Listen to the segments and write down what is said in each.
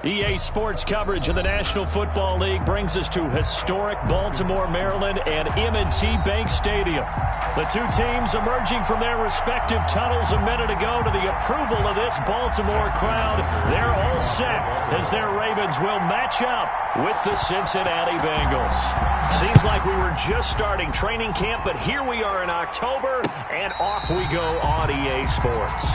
EA Sports coverage of the National Football League brings us to historic Baltimore, Maryland, and M&T Bank Stadium. The two teams emerging from their respective tunnels a minute ago to the approval of this Baltimore crowd. They're all set as their Ravens will match up with the Cincinnati Bengals. Seems like we were just starting training camp, but here we are in October, and off we go on EA Sports.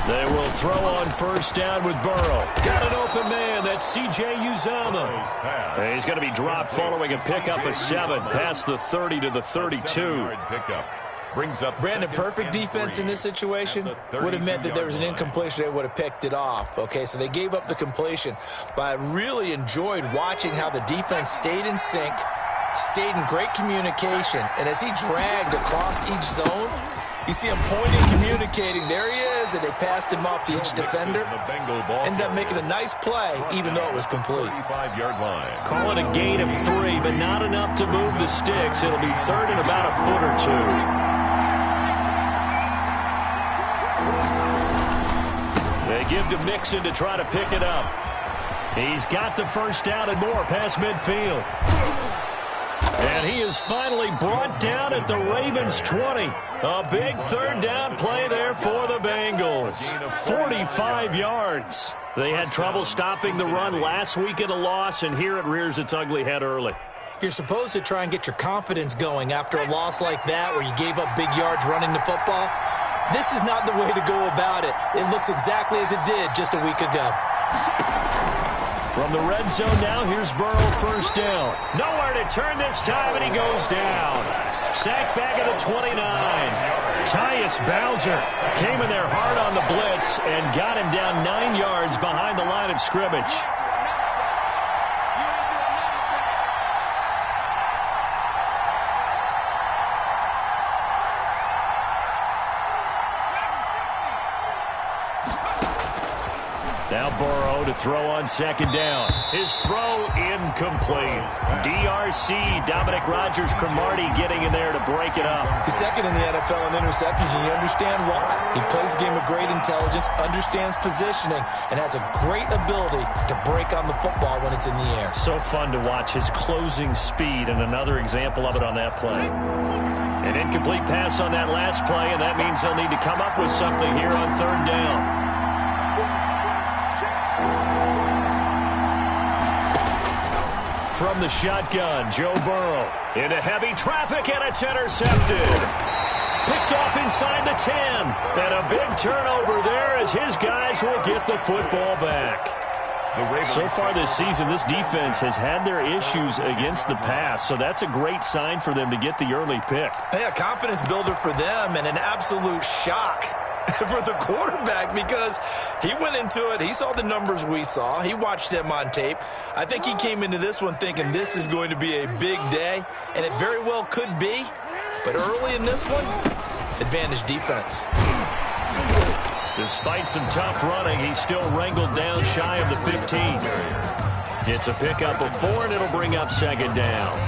They will throw on first down with Burrow. Got an open man. That's C.J. Uzomah. He's going to be dropped following a pickup of 7 past the 30 to the 32. Brandon, perfect defense in this situation would have meant that there was an incompletion. They would have picked it off. Okay, so they gave up the completion. But I really enjoyed watching how the defense stayed in sync, stayed in great communication. And as he dragged across each zone, you see him pointing, communicating. There he is, and they passed him off to each defender. Ended up making a nice play, even though it was complete. Call it a gain of 3, but not enough to move the sticks. It'll be third and about a foot or 2. They give to Mixon to try to pick it up. He's got the first down and more past midfield. And he is finally brought down at the Ravens' 20. A big third down play there for the Bengals. 45 yards. They had trouble stopping the run last week in a loss, and here it rears its ugly head early. You're supposed to try and get your confidence going after a loss like that where you gave up big yards running the football. This is not the way to go about it. It looks exactly as it did just a week ago. From the red zone now, here's Burrow first down. Nowhere to turn this time, and he goes down. Sacked back at the 29. Tyus Bowser came in there hard on the blitz and got him down 9 yards behind the line of scrimmage. Now Burrow to throw on second down. His throw incomplete. DRC, Dominic Rodgers-Cromartie getting in there to break it up. He's second in the NFL in interceptions, and you understand why. He plays a game of great intelligence, understands positioning, and has a great ability to break on the football when it's in the air. So fun to watch his closing speed, and another example of it on that play. An incomplete pass on that last play, and that means they'll need to come up with something here on third down. From the shotgun, Joe Burrow into heavy traffic, and it's intercepted. Picked off inside the 10. And a big turnover there as his guys will get the football back. So far this season, this defense has had their issues against the pass, so that's a great sign for them to get the early pick. Yeah, confidence builder for them and an absolute shock for the quarterback because he went into it. He saw the numbers we saw. He watched them on tape. I think he came into this one thinking this is going to be a big day, and it very well could be. But early in this one, advantage defense. Despite some tough running, he's still wrangled down shy of the 15. It's a pickup of 4, and it'll bring up second down.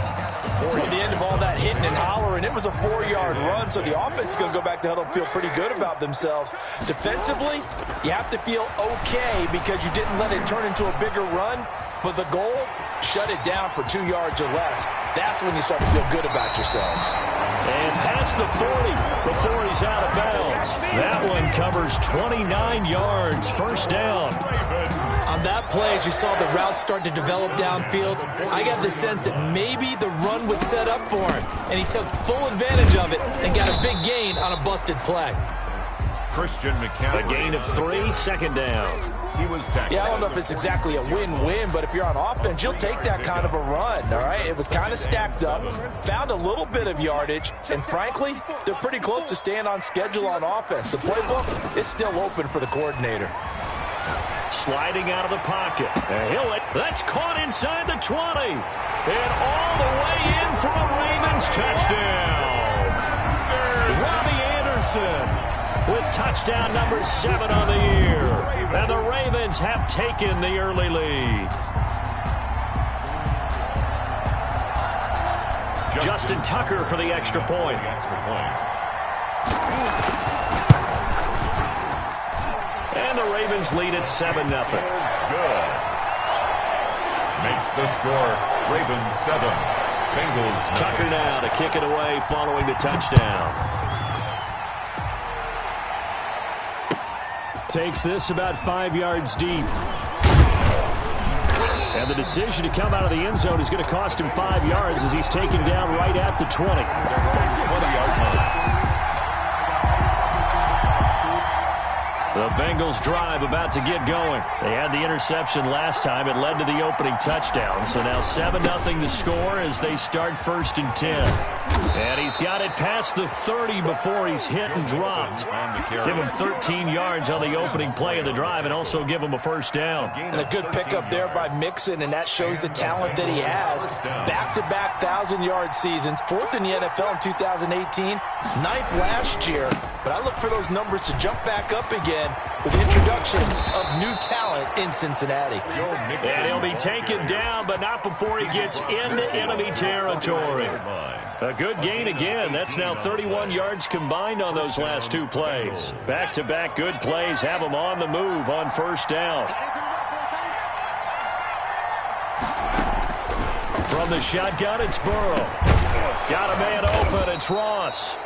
At the end of all that hitting and hollering, it was a 4-yard run, so the offense is going to go back to huddle and feel pretty good about themselves. Defensively, you have to feel okay because you didn't let it turn into a bigger run, but the goal, shut it down for 2 yards or less. That's when you start to feel good about yourselves. And past the 40 before he's out of bounds. That one covers 29 yards, first down. On that play, as you saw the route start to develop downfield, I got the sense that maybe the run would set up for him, and he took full advantage of it and got a big gain on a busted play. Christian McCaffrey. A gain of 3, second down. Yeah, I don't know if it's exactly a win-win, but if you're on offense, you'll take that kind of a run, all right? It was kind of stacked up, found a little bit of yardage, and frankly, they're pretty close to staying on schedule on offense. The playbook is still open for the coordinator. Sliding out of the pocket. That's caught inside the 20. And all the way in for a Ravens touchdown. Robbie Anderson with touchdown number 7 on the year. And the Ravens have taken the early lead. Justin Tucker for the extra point. And the Ravens lead at 7-0. Good. Makes the score Ravens 7, Bengals 9. Tucker now to kick it away following the touchdown. Takes this about 5 yards deep. And the decision to come out of the end zone is going to cost him 5 yards as he's taken down right at the 20. 20-yard line. The Bengals drive about to get going. They had the interception last time. It led to the opening touchdown. So now 7-0 to score as they start 1st and 10. And he's got it past the 30 before he's hit and dropped. Give him 13 yards on the opening play of the drive and also give him a first down. And a good pickup there by Mixon, and that shows the talent that he has. Back-to-back 1,000-yard seasons, 4th in the NFL in 2018, 9th last year. But I look for those numbers to jump back up again with the introduction of new talent in Cincinnati. And he'll be taken down, but not before he gets into enemy territory. A good gain again. That's now 31 yards combined on those last 2 plays. Back-to-back good plays have him on the move on 1st down. From the shotgun, it's Burrow. Got a man open. It's Ross.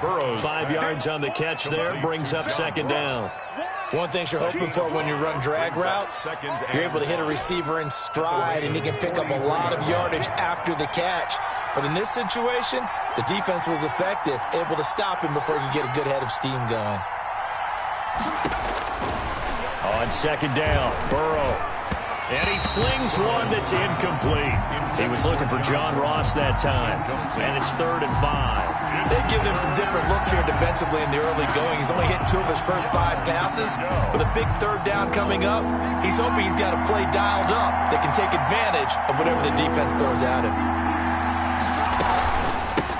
Burrows 5 yards on the catch there, brings up 2nd down. One thing you're hoping for when you run drag routes, you're able to hit a receiver in stride, and he can pick up a lot of yardage after the catch. But in this situation, the defense was effective, able to stop him before he could get a good head of steam going. On 2nd down, Burrow. And he slings one that's incomplete. He was looking for John Ross that time. And it's 3rd and 5. They've given him some different looks here defensively in the early going. He's only hit 2 of his first 5 passes. With a big 3rd down coming up, he's hoping he's got a play dialed up that can take advantage of whatever the defense throws at him.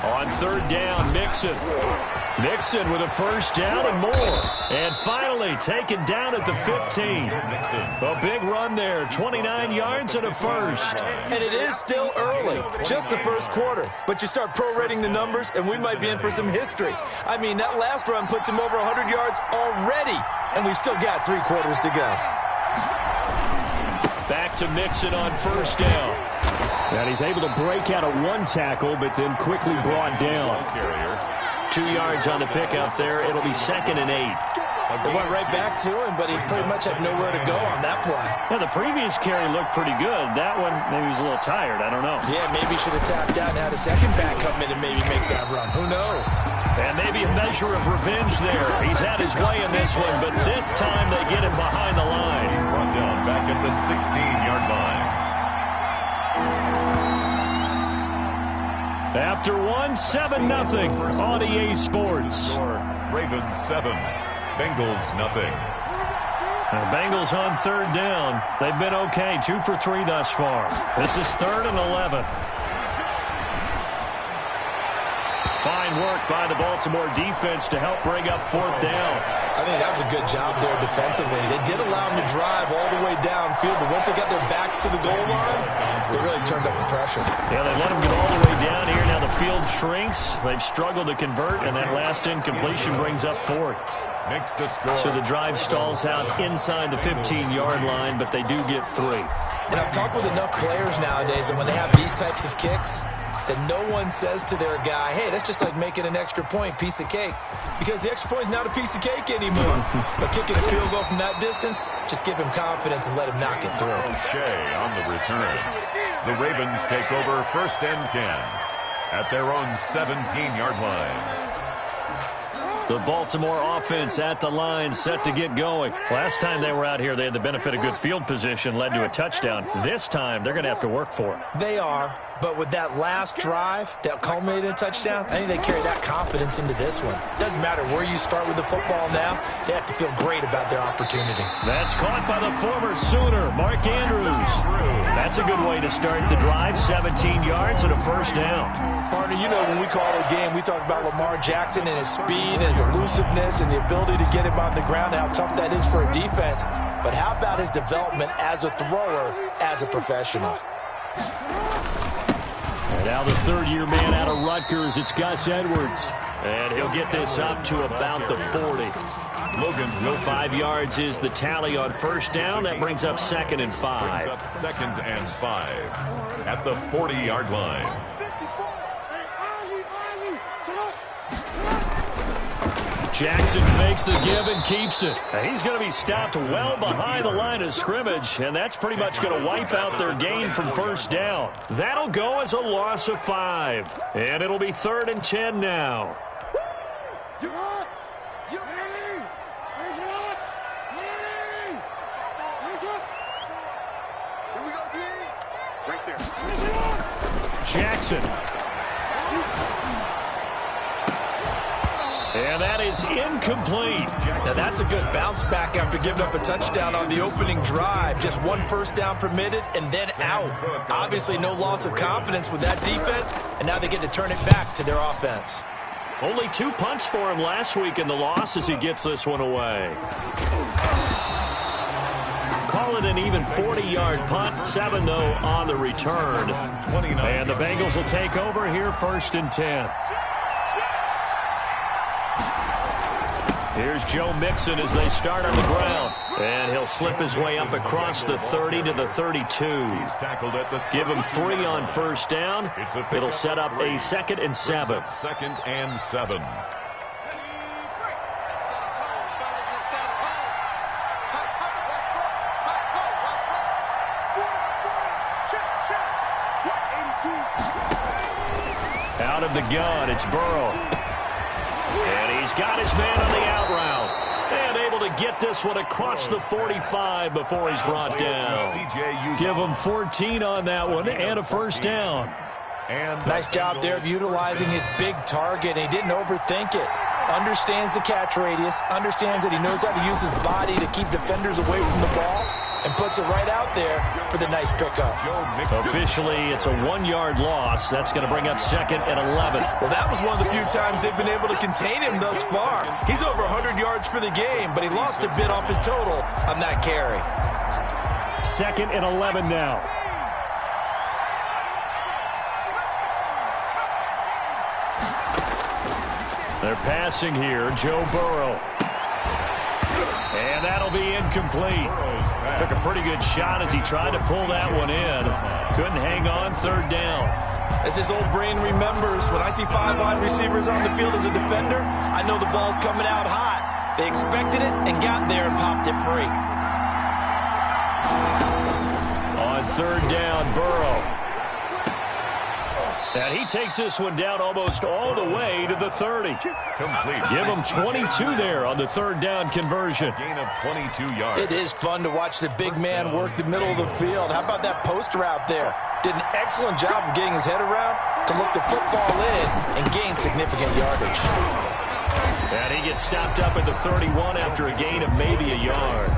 On 3rd down, Mixon. Mixon with a first down and more. And finally taken down at the 15. A big run there, 29 yards and a first. And it is still early, just the first quarter. But you start prorating the numbers, and we might be in for some history. I mean, that last run puts him over 100 yards already, and we've still got 3 quarters to go. Back to Mixon on 1st down. And he's able to break out of 1 tackle, but then quickly brought down. 2 yards on the pickup there. It'll be 2nd and 8. They went right back to him, but he pretty much had nowhere to go on that play. Yeah, the previous carry looked pretty good. That one, maybe he was a little tired. I don't know. Yeah, maybe he should have tapped out and had a second back come in and maybe make that run. Who knows? And maybe a measure of revenge there. He's had his way in this one, but this time they get him behind the line. brought down back at the 16-yard line. After 7-0 on EA Sports. Ravens 7, Bengals nothing. The Bengals on 3rd down. They've been okay, 2 for 3 thus far. This is 3rd and 11. Fine work by the Baltimore defense to help bring up 4th down. I think that was a good job there defensively. They did allow them to drive all the way downfield, but once they got their backs to the goal line, they really turned up the pressure. Yeah, they let them get all the way down here. Now the field shrinks. They've struggled to convert, and that last incompletion brings up 4th. Makes the score. So the drive stalls out inside the 15-yard line, but they do get 3. And I've talked with enough players nowadays that when they have these types of kicks, that no one says to their guy, hey, that's just like making an extra point, piece of cake. Because the extra point is not a piece of cake anymore. But kicking a field goal from that distance, just give him confidence and let him knock it through. O'Shea on the return. The Ravens take over 1st and 10 at their own 17-yard line. The Baltimore offense at the line, set to get going. Last time they were out here, they had the benefit of good field position, led to a touchdown. This time, they're going to have to work for it. They are, but with that last drive that culminated in a touchdown, I think they carry that confidence into this one. Doesn't matter where you start with the football now, they have to feel great about their opportunity. That's caught by the former Sooner, Mark Andrews. That's a good way to start the drive, 17 yards and a first down. Partner, you know when we call a game, we talk about Lamar Jackson and his speed and his elusiveness and the ability to get him on the ground, how tough that is for a defense. But how about his development as a thrower, as a professional? And now the third-year man out of Rutgers, it's Gus Edwards. And he'll get this up to about the 40. Logan Wilson. 5 yards is the tally on first down. That brings up 2nd and 5. Brings up 2nd and 5 at the 40-yard line. Jackson fakes the give and keeps it. He's going to be stopped well behind the line of scrimmage, and that's pretty much going to wipe out their gain from first down. That'll go as a loss of 5, and it'll be 3rd and 10 now. Jackson. And that is incomplete. Now that's a good bounce back after giving up a touchdown on the opening drive. Just one first down permitted and then out. Obviously no loss of confidence with that defense, and now they get to turn it back to their offense. Only 2 punts for him last week in the loss as he gets this one away. Call it an even 40-yard punt, 7 though on the return. And the Bengals will take over here 1st and 10. Here's Joe Mixon as they start on the ground. And he'll slip his way up across the 30 to the 32. Give him 3 on first down. It'll set up a 2nd and 7. 2nd and 7. Out of the gun, it's Burrow. And he's got his man on the out route. And able to get this one across the 45 before he's brought down. Give him 14 on that one and a first down. Nice job there of utilizing his big target. He didn't overthink it. Understands the catch radius. Understands that he knows how to use his body to keep defenders away from the ball. And puts it right out there for the nice pickup. Officially, it's a 1-yard loss. That's going to bring up 2nd and 11. Well, that was one of the few times they've been able to contain him thus far. He's over 100 yards for the game, but he lost a bit off his total on that carry. 2nd and 11 now. They're passing here. Joe Burrow. And that'll be incomplete. Took a pretty good shot as he tried to pull that one in. Couldn't hang on, 3rd down. As his old brain remembers, when I see 5 wide receivers on the field as a defender, I know the ball's coming out hot. They expected it and got there and popped it free. On 3rd down, Burrow. And he takes this one down almost all the way to the 30. Complete. Give him 22 there on the 3rd down conversion. Gain of 22 yards. It is fun to watch the big man work the middle of the field. How about that post route there? Did an excellent job of getting his head around to look the football in and gain significant yardage. And he gets stopped up at the 31 after a gain of maybe a yard.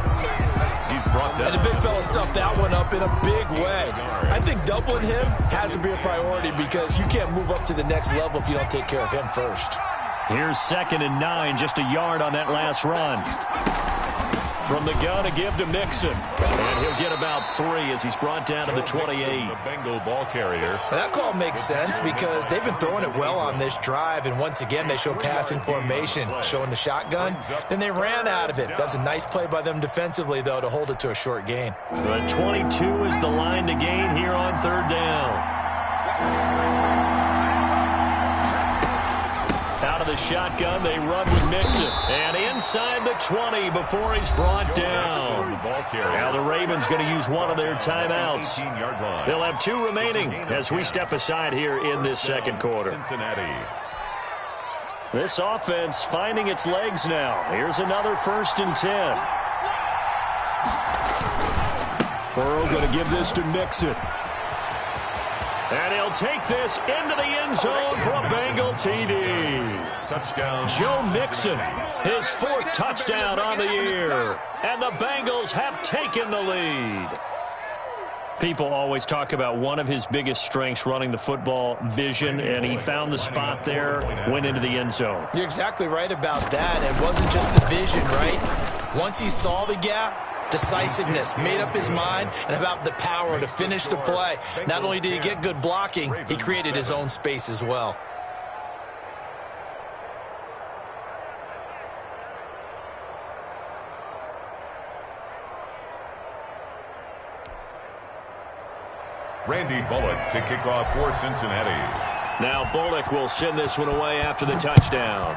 He's brought down. And the big fella stuffed that one up in a big way. I think doubling him has to be a priority because you can't move up to the next level if you don't take care of him first. Here's 2nd and 9, just a yard on that last run. From the gun, a give to Mixon. And he'll get about 3 as he's brought down to the 28. The Bengal ball carrier. That call makes sense because they've been throwing it well on this drive, and once again they show passing formation, showing the shotgun. Then they ran out of it. That's a nice play by them defensively, though, to hold it to a short gain. But 22 is the line to gain here on 3rd down. Out of the shotgun, they run with Mixon. And inside the 20 before he's brought down. Now the Ravens going to use one of their timeouts. They'll have 2 remaining as we step aside here in this 2nd quarter. Cincinnati. This offense finding its legs now. Here's another 1st and 10. Burrow going to give this to Mixon. And he'll take this into the end zone for a Bengal TD. Touchdown. Joe Mixon, his 4th touchdown on the year. And the Bengals have taken the lead. People always talk about one of his biggest strengths running the football, vision, and he found the spot there, went into the end zone. You're exactly right about that. It wasn't just the vision, right? Once he saw the gap, decisiveness, made up his mind, and about the power to finish the play. Not only did he get good blocking, he created his own space as well. Randy Bullock to kick off for Cincinnati. Now Bullock will send this one away after the touchdown.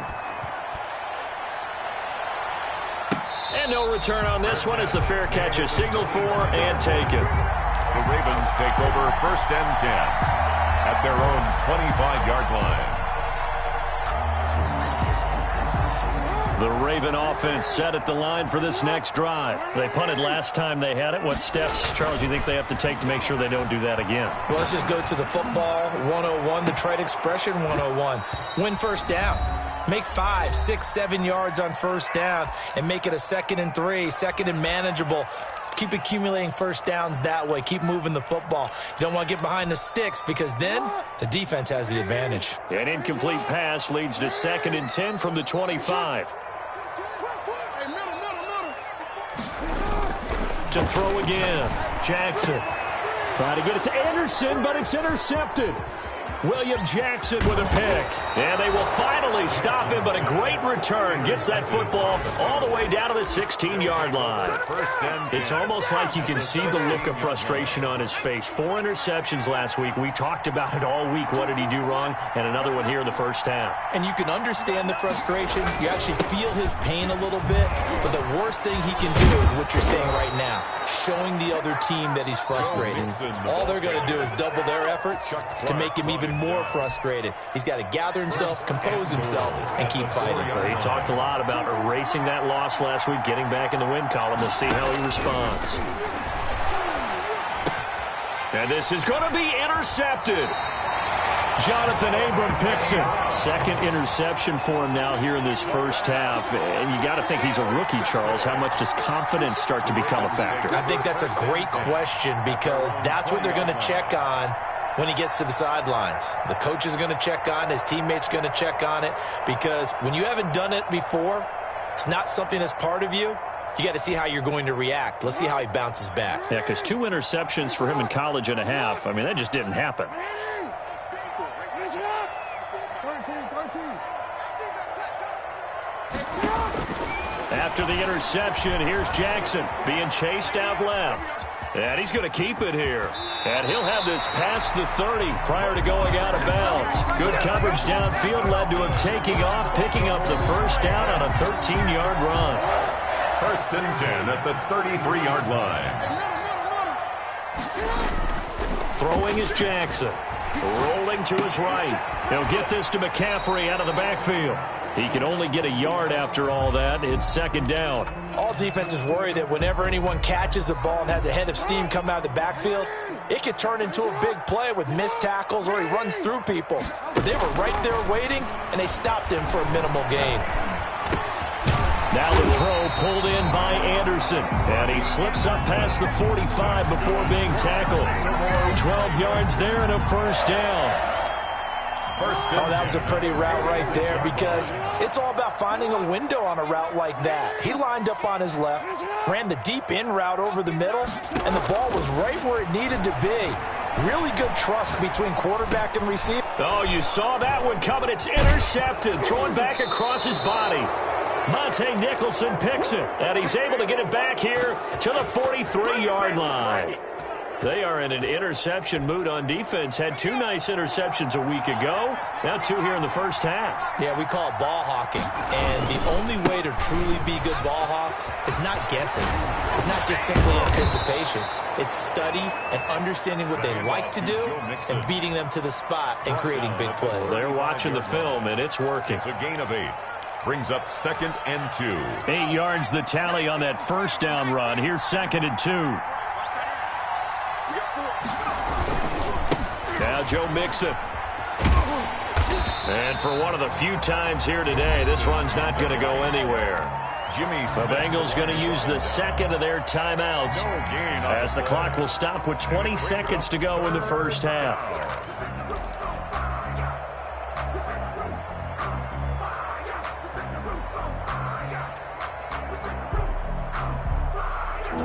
And no return on this one as the fair catch is signaled for and taken. The Ravens take over 1st and 10 at their own 25-yard line. The Raven offense set at the line for this next drive. They punted last time they had it. What steps, Charles, do you think they have to take to make sure they don't do that again? Well, let's just go to the football 101, the trade expression 101. Win 1st down. Make 5, 6, 7 yards on 1st down and make it a 2nd and 3, 2nd and manageable. Keep accumulating 1st downs that way. Keep moving the football. You don't want to get behind the sticks because then the defense has the advantage. An incomplete pass leads to 2nd and 10 from the 25. To throw again. Jackson. Trying to get it to Anderson, but it's intercepted. William Jackson with a pick. And they will finally stop him, but a great return. Gets that football all the way down to the 16-yard line. It's almost like you can see the look of frustration on his face. 4 interceptions last week. We talked about it all week. What did he do wrong? And another one here in the 1st half. And you can understand the frustration. You actually feel his pain a little bit. But the worst thing he can do is what you're saying right now. Showing the other team that he's frustrated. All they're going to do is double their efforts to make him even more frustrated. He's got to gather himself, compose himself, and keep fighting. He talked a lot about erasing that loss last week, getting back in the win column. We'll see how he responds. And this is going to be intercepted. Jonathan Abram picks it. 2nd interception for him now here in this 1st half. And you got to think he's a rookie, Charles. How much does confidence start to become a factor? I think that's a great question because that's what they're going to check on when he gets to the sidelines. The coach is going to check on, his teammates going to check on it, because when you haven't done it before, it's not something that's part of you. You got to see how you're going to react. Let's see how he bounces back. Yeah, because 2 interceptions for him in college and a half. I mean, that just didn't happen. After the interception, here's Jackson being chased out left. And he's going to keep it here. And he'll have this past the 30 prior to going out of bounds. Good coverage downfield led to him taking off, picking up the 1st down on a 13-yard run. 1st and 10 at the 33-yard line. Throwing is Jackson. Rolling to his right. He'll get this to McCaffrey out of the backfield. He can only get a yard after all that. It's 2nd down. All defenses worry that whenever anyone catches the ball and has a head of steam come out of the backfield, it could turn into a big play with missed tackles or he runs through people. But they were right there waiting, and they stopped him for a minimal gain. Now the throw pulled in by Anderson. And he slips up past the 45 before being tackled. 12 yards there and a 1st down. Oh, that was a pretty route right there because it's all about finding a window on a route like that. He lined up on his left, ran the deep in route over the middle, and the ball was right where it needed to be. Really good trust between quarterback and receiver. Oh, you saw that one coming. It's intercepted, thrown back across his body. Monte Nicholson picks it, and he's able to get it back here to the 43-yard line. They are in an interception mood on defense. Had 2 nice interceptions a week ago. Now 2 here in the first half. Yeah, we call it ball hawking. And the only way to truly be good ball hawks is not guessing. It's not just simply anticipation. It's study and understanding what they like to do and beating them to the spot and creating big plays. They're watching the film, and it's working. It's a gain of 8. Brings up 2nd and 2. 8 yards the tally on that first down run. Here's 2nd and 2. Now Joe Mixon. And for one of the few times here today, this run's not going to go anywhere. The Bengals going to use the second of their timeouts as the clock will stop with 20 seconds to go in the first half.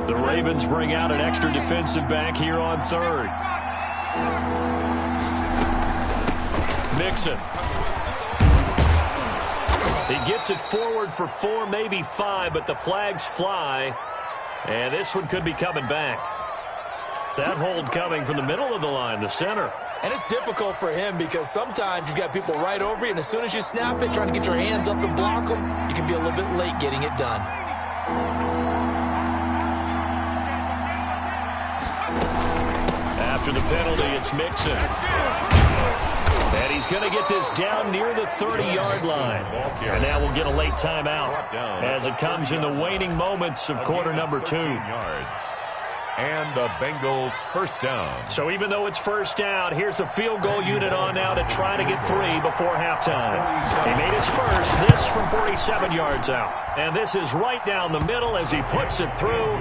The Ravens bring out an extra defensive back here on 3rd. Mixon. He gets it forward for 4, maybe 5, but the flags fly. And this one could be coming back. That hold coming from the middle of the line, the center. And it's difficult for him because sometimes you've got people right over you, and as soon as you snap it, trying to get your hands up and block them, you can be a little bit late getting it done. After the penalty, it's Mixon. And he's going to get this down near the 30-yard line. And now we'll get a late timeout as it comes in the waning moments of quarter number 2. And the Bengals first down. So even though it's first down, here's the field goal unit on now to try to get 3 before halftime. He made his first, this from 47 yards out. And this is right down the middle as he puts it through.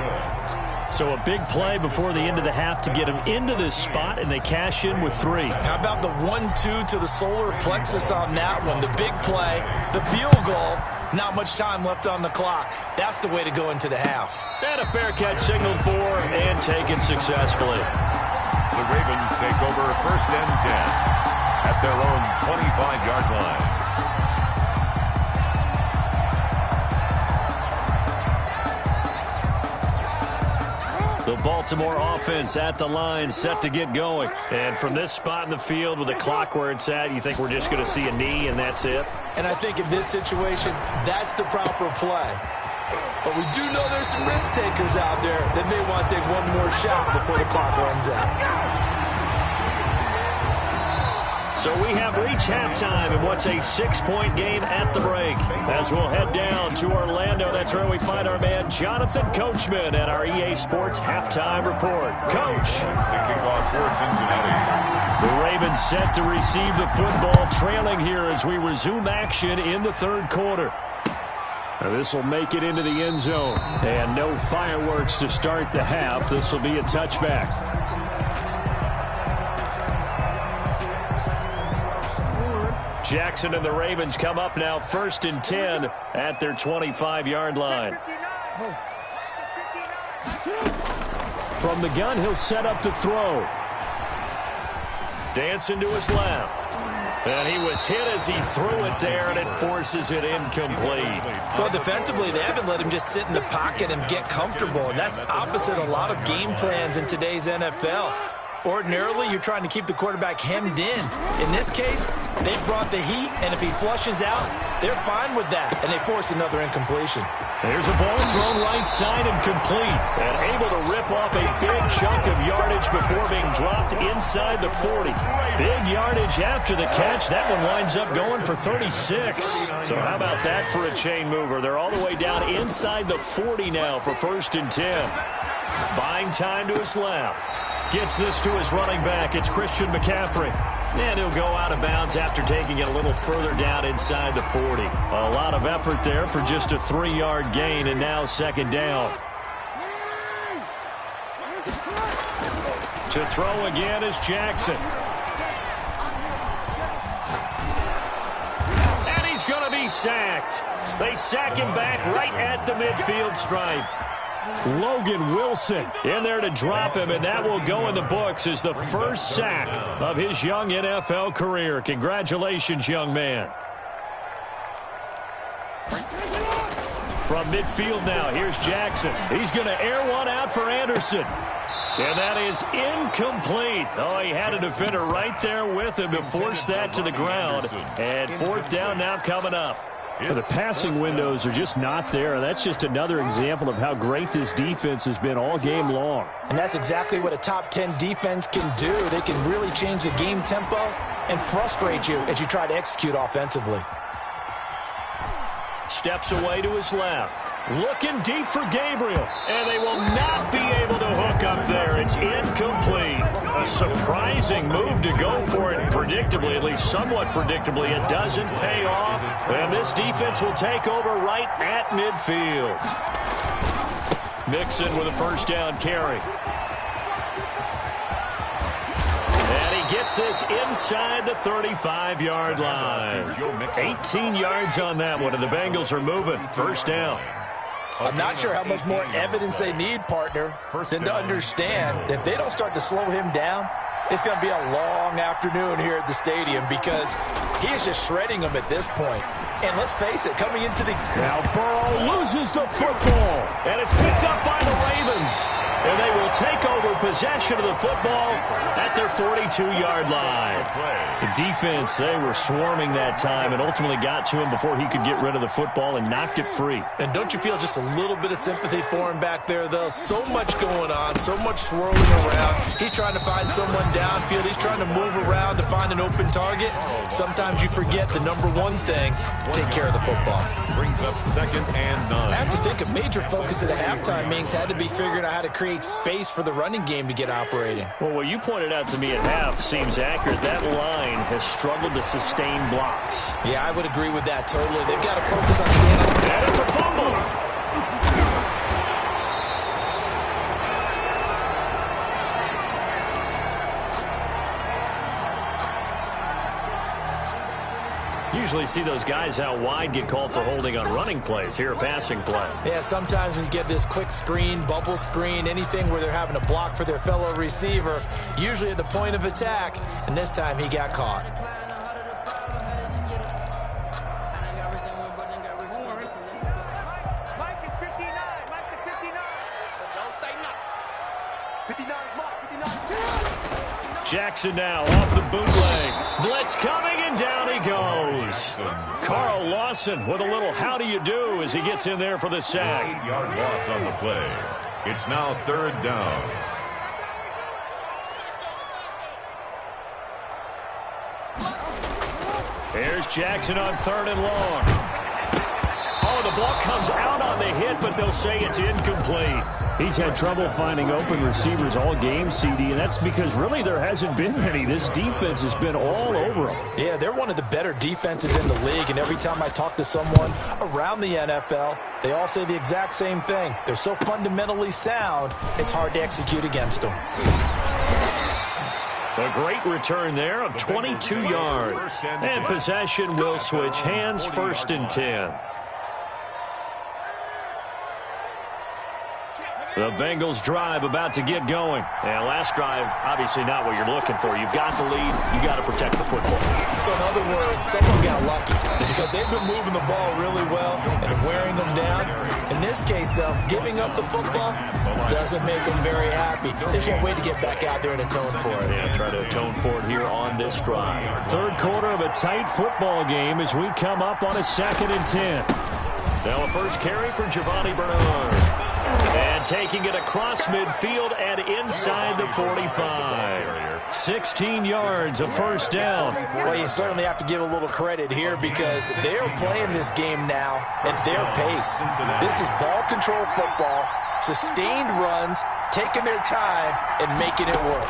So a big play before the end of the half to get him into this spot, and they cash in with 3. How about the 1-2 to the solar plexus on that one? The big play, the field goal, not much time left on the clock. That's the way to go into the half. And a fair catch signaled for and taken successfully. The Ravens take over 1st and 10 at their own 25-yard line. The Baltimore offense at the line, set to get going. And from this spot in the field with the clock where it's at, you think we're just going to see a knee and that's it? And I think in this situation, that's the proper play. But we do know there's some risk takers out there that may want to take one more shot before the clock runs out. So we have reached halftime in what's a 6-point game at the break. As we'll head down to Orlando, that's where we find our man Jonathan Coachman at our EA Sports Halftime Report. Coach. Taking off for Cincinnati. The Ravens set to receive the football, trailing here as we resume action in the 3rd quarter. Now this will make it into the end zone. And no fireworks to start the half. This will be a touchback. Jackson and the Ravens come up now 1st and 10 at their 25-yard line. From the gun, he'll set up to throw. Dancing to his left. And he was hit as he threw it there, and it forces it incomplete. Well, defensively, they haven't let him just sit in the pocket and get comfortable, and that's opposite a lot of game plans in today's NFL. Ordinarily, you're trying to keep the quarterback hemmed in. In this case, they brought the heat, and if he flushes out, they're fine with that, and they force another incompletion. There's a ball thrown right side and complete, and able to rip off a big chunk of yardage before being dropped inside the 40. Big yardage after the catch. That one winds up going for 36. So how about that for a chain mover? They're all the way down inside the 40 now for 1st and 10. Buying time to his left. Gets this to his running back. It's Christian McCaffrey. And he'll go out of bounds after taking it a little further down inside the 40. A lot of effort there for just a 3-yard gain, and now 2nd down. To throw again is Jackson. And he's going to be sacked. They sack him back right at the midfield stripe. Logan Wilson in there to drop him, and that will go in the books as the first sack of his young NFL career. Congratulations, young man. From midfield now, here's Jackson. He's going to air one out for Anderson. And that is incomplete. Oh, he had a defender right there with him to force that to the ground. And fourth down now coming up. Well, the passing windows are just not there. That's just another example of how great this defense has been all game long. And that's exactly what a top 10 defense can do. They can really change the game tempo and frustrate you as you try to execute offensively. Steps away to his left. Looking deep for Gabriel. And they will not be able to hook up there. It's incomplete. A surprising move to go for it. Predictably, at least somewhat predictably, it doesn't pay off. And this defense will take over right at midfield. Mixon with a first down carry. And he gets this inside the 35-yard line. 18 yards on that one, and the Bengals are moving. First down. I'm not sure how much more evidence they need, partner, than to understand that if they don't start to slow him down, it's going to be a long afternoon here at the stadium because he is just shredding them at this point. And let's face it, coming into the... Now Burrow loses the football. And it's picked up by the Ravens. And they will take over possession of the football at their 42-yard line. The defense, they were swarming that time and ultimately got to him before he could get rid of the football and knocked it free. And don't you feel just a little bit of sympathy for him back there, though? So much going on, so much swirling around. He's trying to find someone downfield. He's trying to move around to find an open target. Sometimes you forget the number one thing, take care of the football. Brings up 2nd and 9. I have to think a major focus at the halftime means had to be figuring out how to create space for the running game to get operating. Well, what you pointed out to me at half seems accurate. That line has struggled to sustain blocks. Yeah, I would agree with that totally. They've got to focus on standing. And it's a fumble. Usually see those guys out wide get called for holding on running plays. Here, a passing play. Yeah, sometimes when you get this quick screen, bubble screen, anything where they're having to block for their fellow receiver, usually at the point of attack, and this time he got caught. Mike is 59. Mike is 59. Don't say nothing. 59 is Mark. 59. Jackson now off the bootleg. Blitz coming, and down he goes. Carl Lawson with a little how do you do as he gets in there for the sack. 8-yard loss on the play. It's now 3rd down. Here's Jackson on 3rd and long. Oh, the ball comes out on the hit, but they'll say it's incomplete. He's had trouble finding open receivers all game, CD, and that's because really there hasn't been many. This defense has been all over them. Yeah, they're one of the better defenses in the league, and every time I talk to someone around the NFL, they all say the exact same thing. They're so fundamentally sound, it's hard to execute against them. A great return there of 22 yards. And possession will switch hands, 1st and 10. The Bengals drive about to get going. And last drive, obviously not what you're looking for. You've got the lead. You've got to protect the football. So in other words, someone got lucky because they've been moving the ball really well and wearing them down. In this case, though, giving up the football doesn't make them very happy. They can't wait to get back out there and atone for it. Yeah, try to atone for it here on this drive. 3rd quarter of a tight football game as we come up on a 2nd and 10. Now a first carry for Giovanni Bernard. And taking it across midfield and inside the 45. 16 yards, a first down. Well, you certainly have to give a little credit here because they're playing this game now at their pace. This is ball control football, sustained runs, taking their time, and making it work.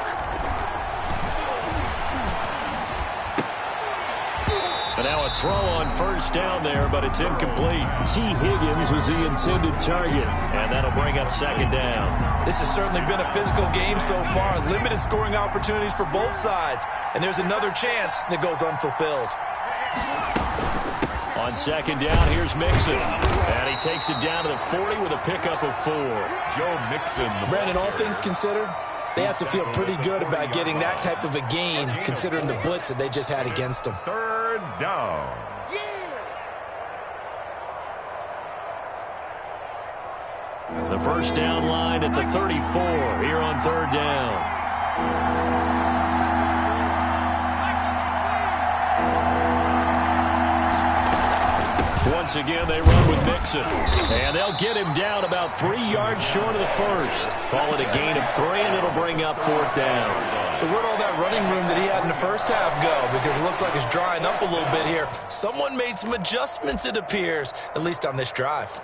And now a throw on first down there, but it's incomplete. T. Higgins was the intended target. And that'll bring up 2nd down. This has certainly been a physical game so far. Limited scoring opportunities for both sides. And there's another chance that goes unfulfilled. On 2nd down, here's Mixon. And he takes it down to the 40 with a pickup of 4. Joe Mixon. Brandon, all things considered, they have to feel pretty good about getting that type of a gain considering the blitz that they just had against them. 3rd down. The first down line at the 34 here on third down. Once again, they run with Mixon. And they'll get him down about 3 yards short of the first. Call it a gain of 3, and it'll bring up fourth down. So where'd all that running room that he had in the first half go? Because it looks like it's drying up a little bit here. Someone made some adjustments, it appears, at least on this drive.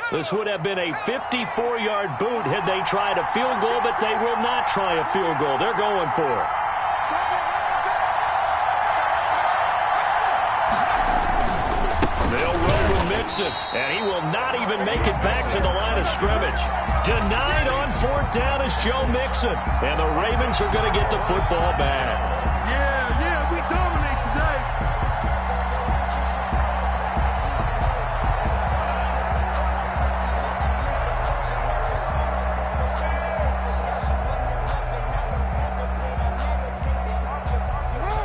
This would have been a 54-yard boot had they tried a field goal, but they will not try a field goal. They're going for it. They'll run with Mixon, and he will not even make it back to the line of scrimmage. Denied on fourth down is Joe Mixon, and the Ravens are going to get the football back. Yeah, we dominate today.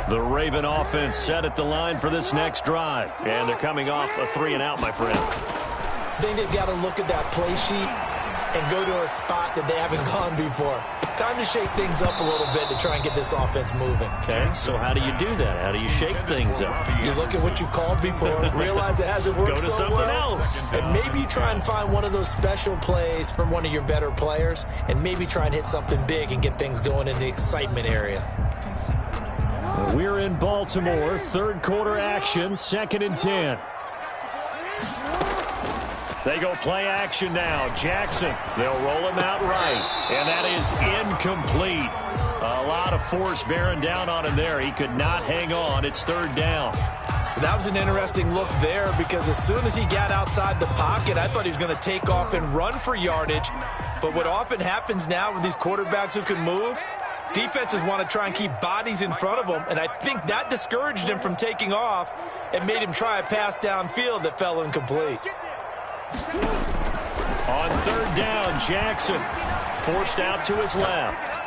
The Raven offense set at the line for this next drive. And they're coming off a 3-and-out, my friend. I think they've got to look at that play sheet and go to a spot that they haven't gone before. Time to shake things up a little bit to try and get this offense moving. Okay, so how do you do that? How do you shake things up? You look at what you've called before, realize it hasn't worked Go to so something well, else. and maybe you try and find one of those special plays from one of your better players, and maybe try and hit something big and get things going in the excitement area. We're in Baltimore, third quarter action, 2nd and 10. They go play action now. Jackson, they'll roll him out right, and that is incomplete. A lot of force bearing down on him there. He could not hang on. It's third down. That was an interesting look there because as soon as he got outside the pocket, I thought he was going to take off and run for yardage. But what often happens now with these quarterbacks who can move, defenses want to try and keep bodies in front of them, and I think that discouraged him from taking off and made him try a pass downfield that fell incomplete. On third down, Jackson forced out to his left.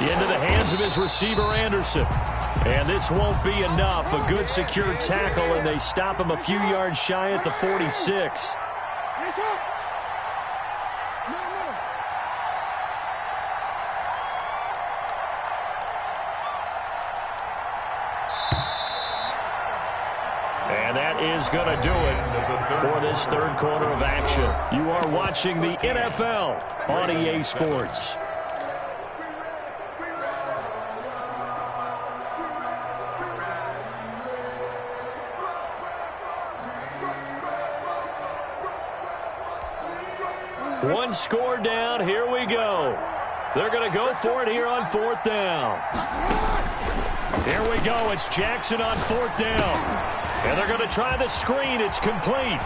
Into the hands of his receiver, Anderson. And this won't be enough. A good secure tackle, and they stop him a few yards shy at the 46. And that is going to do it for this third quarter of action. You are watching the NFL on EA Sports. One score down. Here we go. They're going to go for it here on fourth down. Here we go. It's Jackson on fourth down. And they're going to try the screen. It's complete.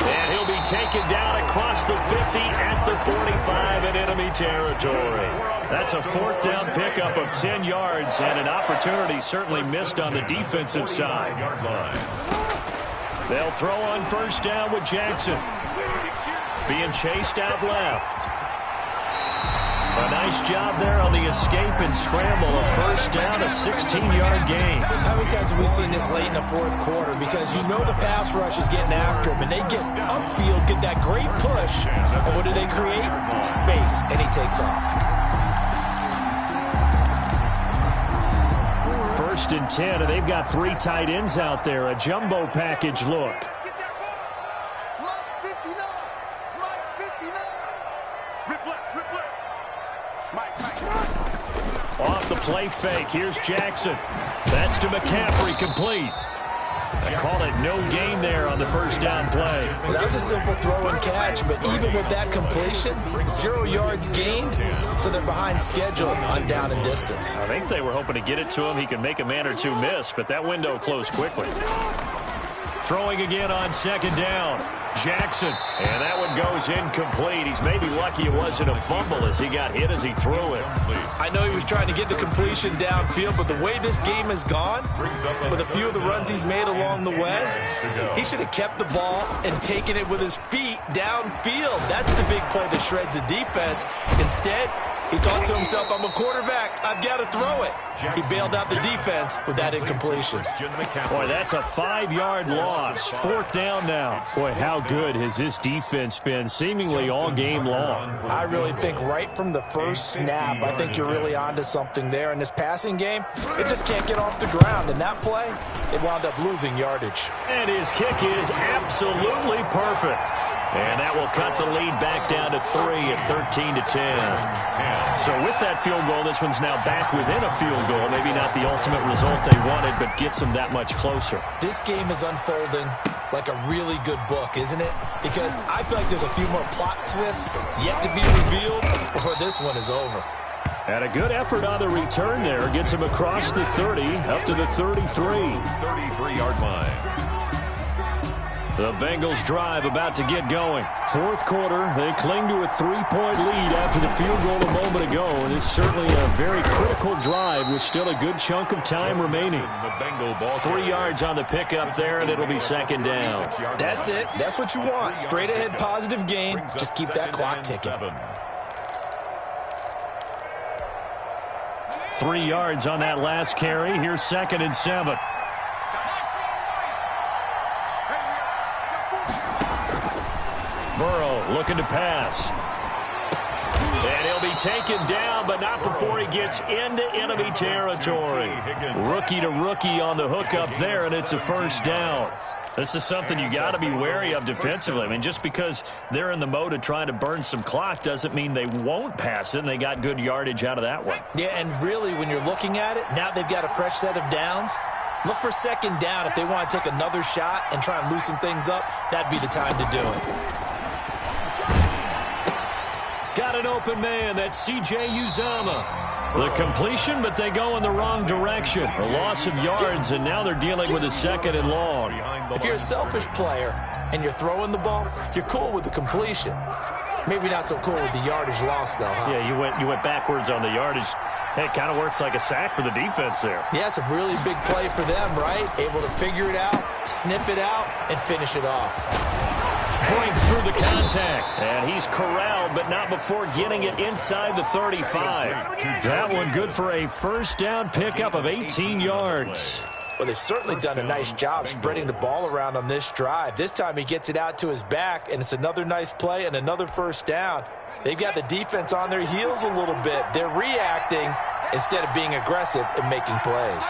And he'll be taken down across the 50 at the 45 in enemy territory. That's a fourth down pickup of 10 yards and an opportunity certainly missed on the defensive side. They'll throw on first down with Jackson. Being chased out left. A nice job there on the escape and scramble. A first down, a 16-yard gain. How many times have we seen this late in the fourth quarter? Because you know the pass rush is getting after him, and they get upfield, get that great push. And what do they create? Space, and he takes off. First and 10, and they've got 3 tight ends out there. A jumbo package look. Off the play fake, here's Jackson. That's to McCaffrey, complete. I call it no gain there on the first down play. Well, that was a simple throw and catch, but even with that completion, 0 yards gained, so they're behind schedule on down and distance. I think they were hoping to get it to him. He could make a man or two miss, but that window closed quickly. Throwing again on second down. Jackson, and that one goes incomplete. He's maybe lucky it wasn't a fumble as he got hit as he threw it. I know he was trying to get the completion downfield, but the way this game has gone, with a few of the runs he's made along the way, he should have kept the ball and taken it with his feet downfield. That's the big play that shreds the defense. Instead, he thought to himself, I'm a quarterback. I've got to throw it. He bailed out the defense with that incompletion. Boy, that's a 5-yard loss. 4th down now. Boy, how good has this defense been seemingly all game long? I really think right from the first snap, I think you're really onto something there. In this passing game, it just can't get off the ground. In that play, it wound up losing yardage. And his kick is absolutely perfect. And that will cut the lead back down to 3 at 13-10. So with that field goal, this one's now back within a field goal. Maybe not the ultimate result they wanted, but gets them that much closer. This game is unfolding like a really good book, isn't it? Because I feel like there's a few more plot twists yet to be revealed before this one is over. And a good effort on the return there. Gets him across the 30, up to the 33. 33-yard line. The Bengals drive about to get going. 4th quarter, they cling to a 3-point lead after the field goal a moment ago, and it's certainly a very critical drive with still a good chunk of time remaining. 3 yards on the pickup there, and it'll be 2nd down. That's it. That's what you want. Straight ahead positive gain. Just keep that clock ticking. 3 yards on that last carry. Here's 2nd and 7. Burrow looking to pass. And he'll be taken down, but not before he gets into enemy territory. Rookie to rookie on the hookup there, and it's a 1st down. This is something you got to be wary of defensively. I mean, just because they're in the mode of trying to burn some clock doesn't mean they won't pass it, and they got good yardage out of that one. Yeah, and really, when you're looking at it, now they've got a fresh set of downs. Look for 2nd down. If they want to take another shot and try and loosen things up, that'd be the time to do it. Got an open man. That's C.J. Uzomah. The completion, but they go in the wrong direction. A loss of yards, and now they're dealing with a 2nd and long. If you're a selfish player and you're throwing the ball, you're cool with the completion. Maybe not so cool with the yardage loss, though, huh? Yeah, you went backwards on the yardage. Hey, it kind of works like a sack for the defense there. Yeah, it's a really big play for them, right? Able to figure it out, sniff it out, and finish it off. Points through the contact, and he's corralled, but not before getting it inside the 35. That one good for a 1st down pickup of 18 yards. Well, they've certainly done a nice job spreading the ball around on this drive. This time he gets it out to his back, and it's another nice play and another 1st down. They've got the defense on their heels a little bit. They're reacting instead of being aggressive and making plays.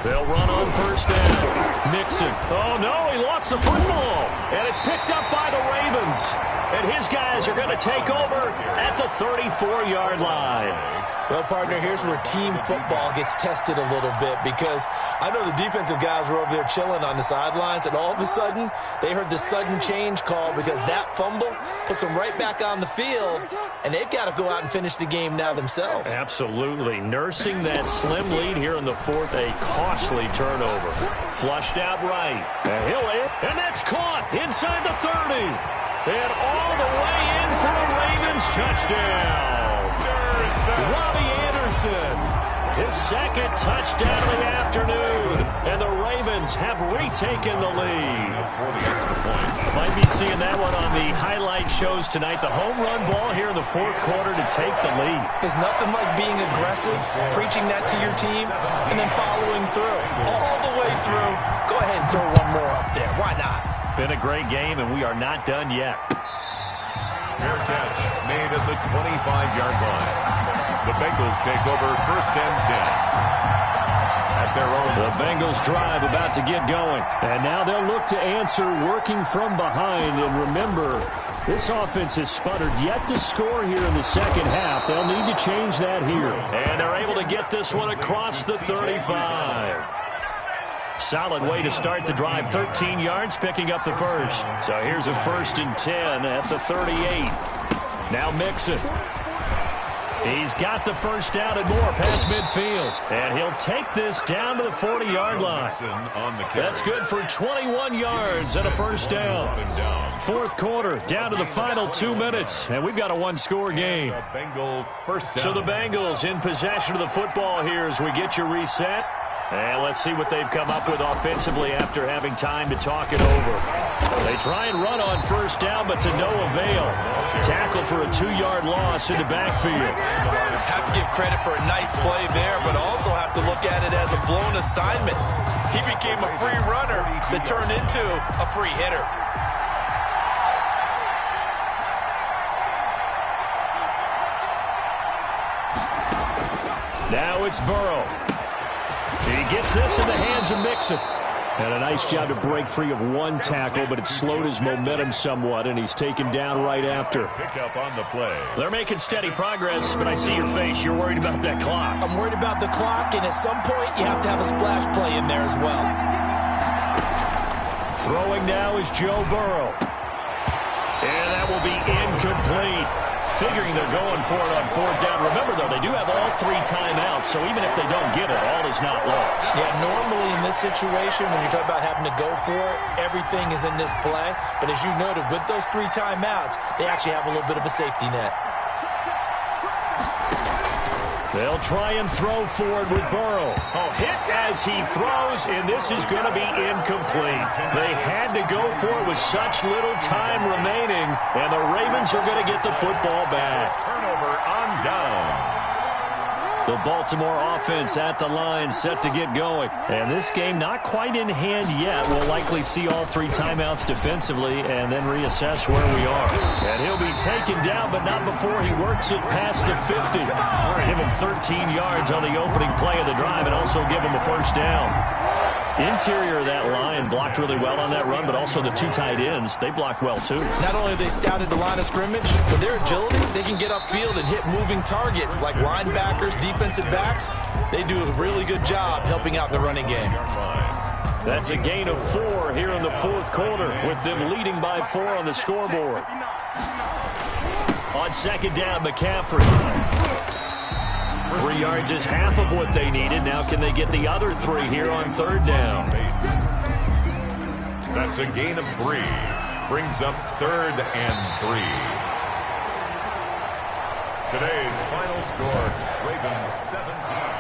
They'll run on 1st down. Mixon. Oh, no, he lost the football. And it's picked up by the Ravens. And his guys are going to take over at the 34-yard line. Well, partner, here's where team football gets tested a little bit, because I know the defensive guys were over there chilling on the sidelines, and all of a sudden, they heard the sudden change call because that fumble puts them right back on the field, and they've got to go out and finish the game now themselves. Absolutely. Nursing that slim lead here in the 4th, a costly turnover. Flushed out right. And that's caught inside the 30. And all the way in for a Ravens touchdown. Robbie Anderson, his 2nd touchdown of the afternoon, and the Ravens have retaken the lead. Might be seeing that one on the highlight shows tonight. The home run ball here in the 4th quarter to take the lead. There's nothing like being aggressive, preaching that to your team, and then following through. All the way through. Go ahead and throw one more up there. Why not? Been a great game, and we are not done yet. Fair catch made at the 25-yard line. The Bengals take over 1st and 10. At their own. The Bengals drive about to get going. And now they'll look to answer working from behind. And remember, this offense has sputtered yet to score here in the 2nd half. They'll need to change that here. And they're able to get this one across the 35. Solid way to start the drive. 13 yards, picking up the 1st. So here's a 1st and 10 at the 38. Now Mixon. He's got the first down and more past midfield. And he'll take this down to the 40-yard line. That's good for 21 yards and a first down. Fourth quarter, down to the final 2 minutes. And we've got a one-score game. So the Bengals in possession of the football here as we get you reset. And let's see what they've come up with offensively after having time to talk it over. They try and run on first down, but to no avail. Tackle for a 2-yard loss in the backfield. Have to give credit for a nice play there, but also have to look at it as a blown assignment. He became a free runner that turned into a free hitter. Now it's Burrow. He gets this in the hands of Mixon. And a nice job to break free of one tackle, but it slowed his momentum somewhat, and he's taken down right after. Pick up on the play. They're making steady progress, but I see your face. You're worried about that clock. I'm worried about the clock, and at some point you have to have a splash play in there as well. Throwing now is Joe Burrow. And that will be incomplete. Figuring they're going for it on fourth down. Remember, though, they do have all 3 timeouts, so even if they don't get it, all is not lost. Yeah, normally in this situation, when you talk about having to go for it, everything is in this play. But as you noted, with those 3 timeouts, they actually have a little bit of a safety net. They'll try and throw forward with Burrow. Oh, hit as he throws, and this is going to be incomplete. They had to go for it with such little time remaining, and the Ravens are going to get the football back. Turnover on downs. The Baltimore offense at the line, set to get going. And this game not quite in hand yet. We'll likely see all 3 timeouts defensively and then reassess where we are. And he'll be taken down, but not before he works it past the 50. Give him 13 yards on the opening play of the drive and also give him a first down. Interior of that line blocked really well on that run, but also the 2 tight ends, they blocked well too. Not only have they scouted the line of scrimmage, but their agility, they can get upfield and hit moving targets like linebackers, defensive backs. They do a really good job helping out in the running game. That's a gain of 4 here in the fourth quarter, with them leading by 4 on the scoreboard. On second down, McCaffrey. 3 yards is half of what they needed. Now can they get the other 3 here on third down? That's a gain of 3. Brings up 3rd and 3. Today's final score, Ravens 17.